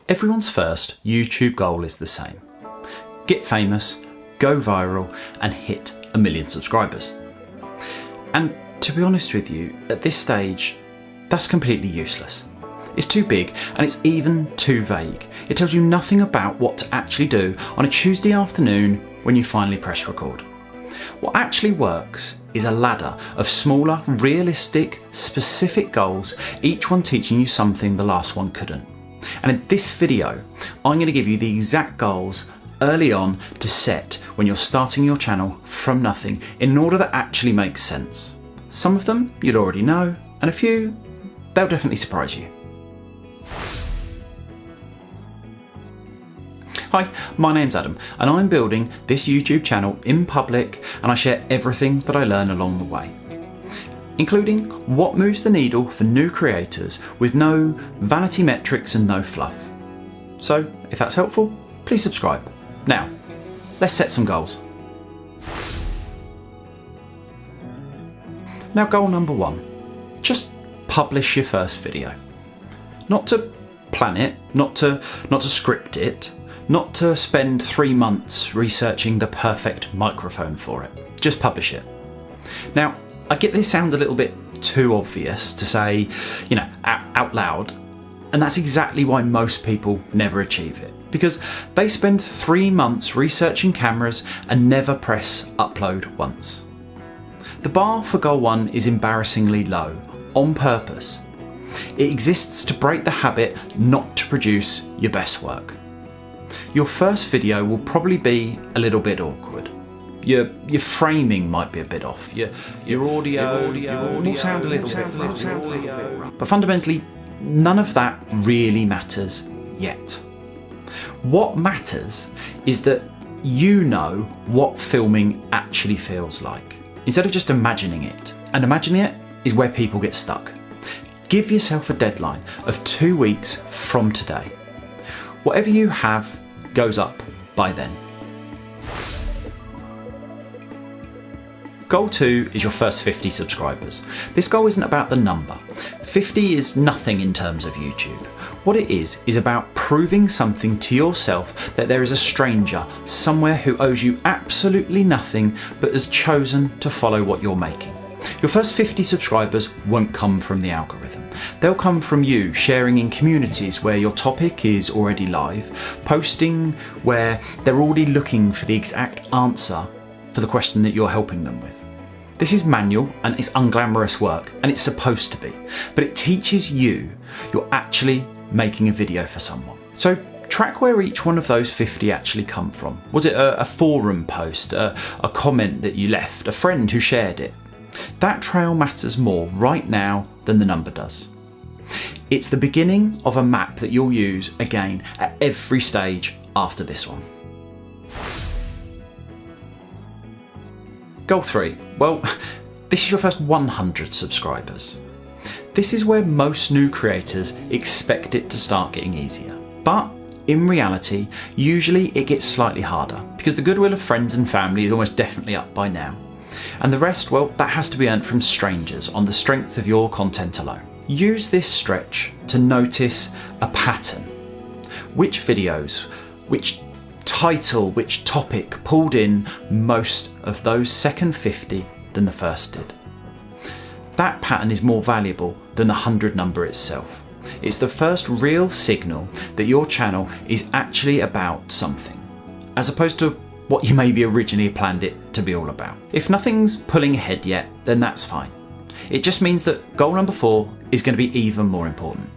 Everyone's first YouTube goal is the same. Get famous, go viral, and hit 1 million subscribers. And to be honest with you, at this stage, that's completely useless. It's too big and it's even too vague. It tells you nothing about what to actually do on a Tuesday afternoon when you finally press record. What actually works is a ladder of smaller, realistic, specific goals, each one teaching you something the last one couldn't. And in this video, I'm going to give you the exact goals early on to set when you're starting your channel from nothing in order that actually makes sense. Some of them you'd already know, and a few, they'll definitely surprise you. Hi, my name's Adam and I'm building this YouTube channel in public, and I share everything that I learn along the way, including what moves the needle for new creators with no vanity metrics and no fluff. So if that's helpful, please subscribe. Now, let's set some goals. Now, goal number 1, just publish your first video. Not to plan it, not to script it, not to spend 3 months researching the perfect microphone for it. Just publish it. Now, I get this sounds a little bit too obvious to say, out loud, and that's exactly why most people never achieve it, because they spend 3 months researching cameras and never press upload once. The bar for goal 1 is embarrassingly low, on purpose. It exists to break the habit not to produce your best work. Your first video will probably be a little bit awkward. Your framing might be a bit off. Your audio will sound a little bit. But fundamentally, none of that really matters yet. What matters is that you know what filming actually feels like, instead of just imagining it. And imagining it is where people get stuck. Give yourself a deadline of 2 weeks from today. Whatever you have goes up by then. Goal 2 is your first 50 subscribers. This goal isn't about the number. 50 is nothing in terms of YouTube. What it is about proving something to yourself, that there is a stranger somewhere who owes you absolutely nothing but has chosen to follow what you're making. Your first 50 subscribers won't come from the algorithm. They'll come from you sharing in communities where your topic is already live, posting where they're already looking for the exact answer for the question that you're helping them with. This is manual and it's unglamorous work, and it's supposed to be, but it teaches you you're actually making a video for someone. So track where each one of those 50 actually come from. Was it a forum post, a comment that you left, a friend who shared it? That trail matters more right now than the number does. It's the beginning of a map that you'll use again at every stage after this one. Goal 3. Well, this is your first 100 subscribers. This is where most new creators expect it to start getting easier. But in reality, usually it gets slightly harder, because the goodwill of friends and family is almost definitely up by now. And the rest, well, that has to be earned from strangers on the strength of your content alone. Use this stretch to notice a pattern. Which videos, which title, which topic pulled in most of those second 50 than the first did. That pattern is more valuable than the 100 number itself. It's the first real signal that your channel is actually about something, as opposed to what you maybe originally planned it to be all about. If nothing's pulling ahead yet, then that's fine. It just means that goal number 4 is going to be even more important.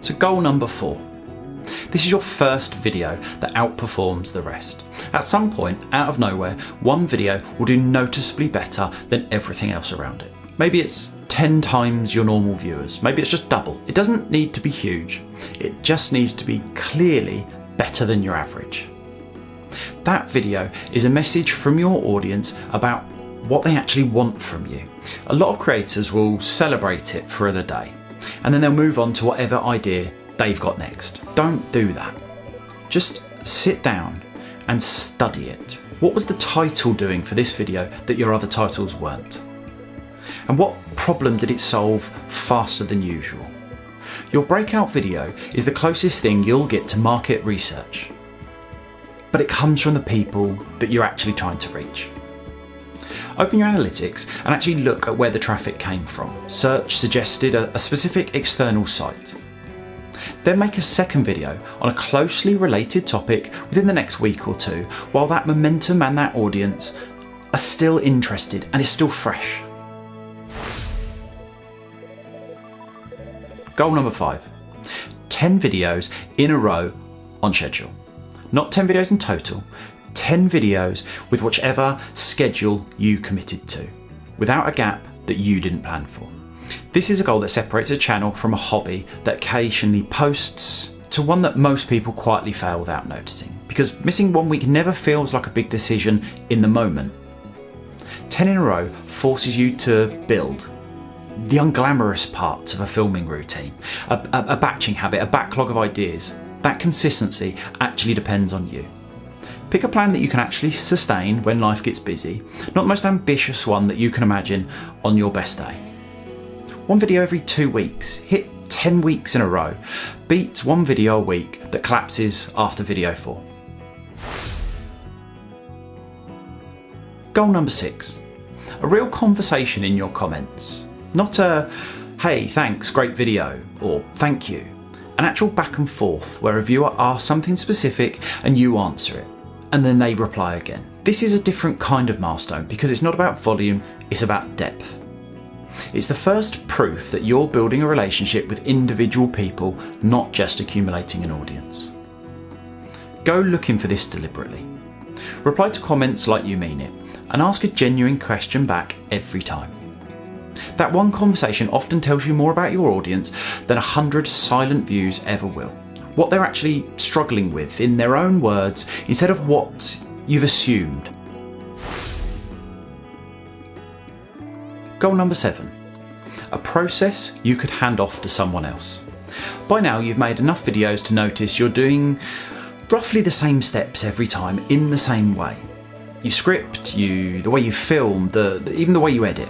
So goal number 4. This is your first video that outperforms the rest. At some point, out of nowhere, one video will do noticeably better than everything else around it. Maybe it's 10 times your normal viewers. Maybe it's just double. It doesn't need to be huge. It just needs to be clearly better than your average. That video is a message from your audience about what they actually want from you. A lot of creators will celebrate it for the day, and then they'll move on to whatever idea they've got next. Don't do that. Just sit down and study it. What was the title doing for this video that your other titles weren't? And what problem did it solve faster than usual? Your breakout video is the closest thing you'll get to market research, but it comes from the people that you're actually trying to reach. Open your analytics and actually look at where the traffic came from. Search suggested a specific external site. Then make a second video on a closely related topic within the next week or two, while that momentum and that audience are still interested and is still fresh. Goal number 5, 10 videos in a row on schedule. Not 10 videos in total, 10 videos with whichever schedule you committed to, without a gap that you didn't plan for. This is a goal that separates a channel from a hobby that occasionally posts to one that most people quietly fail without noticing, because missing 1 week never feels like a big decision in the moment. 10 in a row forces you to build the unglamorous parts of a filming routine, a batching habit, a backlog of ideas. That consistency actually depends on you. Pick a plan that you can actually sustain when life gets busy, not the most ambitious one that you can imagine on your best day. 1 video every 2 weeks, hit 10 weeks in a row, beats 1 video a week that collapses after video 4. Goal number 6, a real conversation in your comments. Not a, hey, thanks, great video, or thank you. An actual back and forth where a viewer asks something specific and you answer it, and then they reply again. This is a different kind of milestone because it's not about volume, it's about depth. It's the first proof that you're building a relationship with individual people, not just accumulating an audience. Go looking for this deliberately. Reply to comments like you mean it, and ask a genuine question back every time. That one conversation often tells you more about your audience than 100 silent views ever will. What they're actually struggling with in their own words instead of what you've assumed. Goal number 7, a process you could hand off to someone else. By now you've made enough videos to notice you're doing roughly the same steps every time in the same way. You script, the way you film, even the way you edit.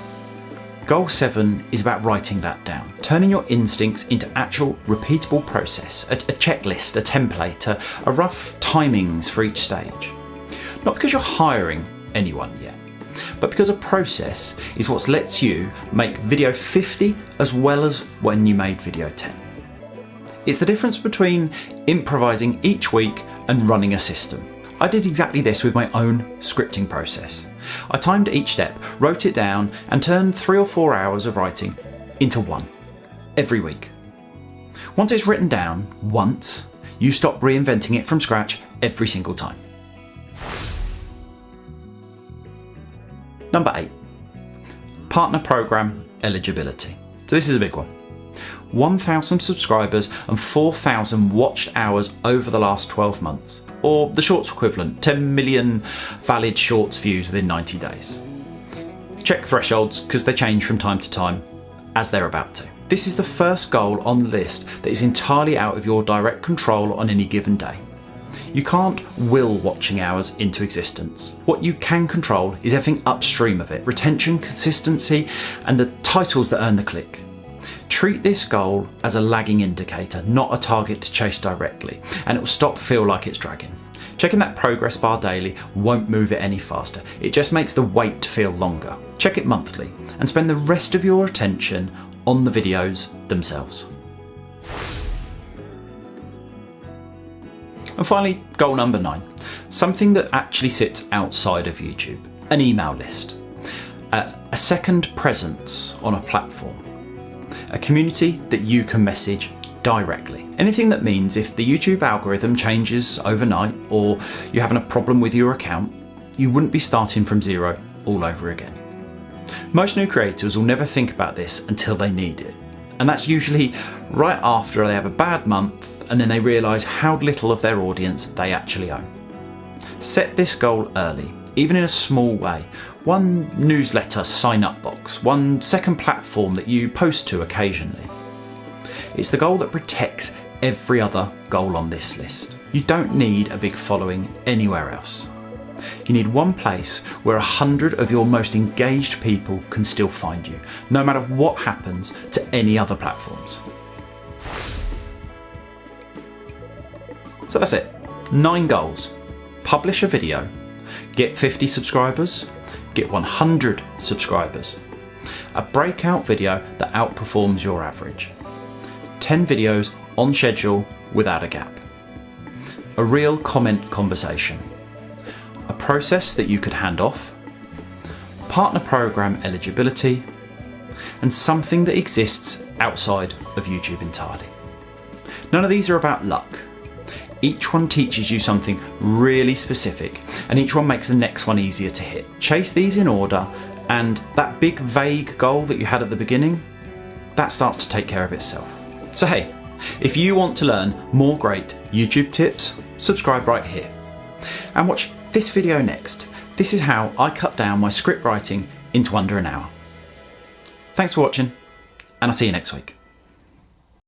Goal 7 is about writing that down, turning your instincts into actual repeatable process, a checklist, a template, a rough timings for each stage. Not because you're hiring anyone yet, but because a process is what lets you make video 50 as well as when you made video 10. It's the difference between improvising each week and running a system. I did exactly this with my own scripting process. I timed each step, wrote it down, and turned 3 or 4 hours of writing into 1 every week. Once it's written down once, you stop reinventing it from scratch every single time. Number 8, partner program eligibility. So this is a big one. 1,000 subscribers and 4,000 watched hours over the last 12 months, or the shorts equivalent, 10 million valid shorts views within 90 days. Check thresholds because they change from time to time, as they're about to. This is the first goal on the list that is entirely out of your direct control on any given day. You can't will watching hours into existence. What you can control is everything upstream of it: retention, consistency, and the titles that earn the click. Treat this goal as a lagging indicator, not a target to chase directly, and it will stop feel like it's dragging. Checking that progress bar daily won't move it any faster. It just makes the wait feel longer. Check it monthly and spend the rest of your attention on the videos themselves. And finally, goal number 9, something that actually sits outside of YouTube: an email list, a second presence on a platform, a community that you can message directly. Anything that means if the YouTube algorithm changes overnight or you're having a problem with your account, you wouldn't be starting from zero all over again. Most new creators will never think about this until they need it, and that's usually right after they have a bad month and then they realise how little of their audience they actually own. Set this goal early, even in a small way. One newsletter sign-up box, one second platform that you post to occasionally. It's the goal that protects every other goal on this list. You don't need a big following anywhere else. You need one place where 100 of your most engaged people can still find you, no matter what happens to any other platforms. So that's it. 9 goals. Publish a video, get 50 subscribers, get 100 subscribers, a breakout video that outperforms your average, 10 videos on schedule without a gap, a real comment conversation, a process that you could hand off, partner program eligibility, and something that exists outside of YouTube entirely. None of these are about luck. Each one teaches you something really specific, and each one makes the next one easier to hit. Chase these in order, and that big vague goal that you had at the beginning, that starts to take care of itself. So hey, if you want to learn more great YouTube tips, subscribe right here. And watch this video next. This is how I cut down my script writing into under an hour. Thanks for watching, and I'll see you next week.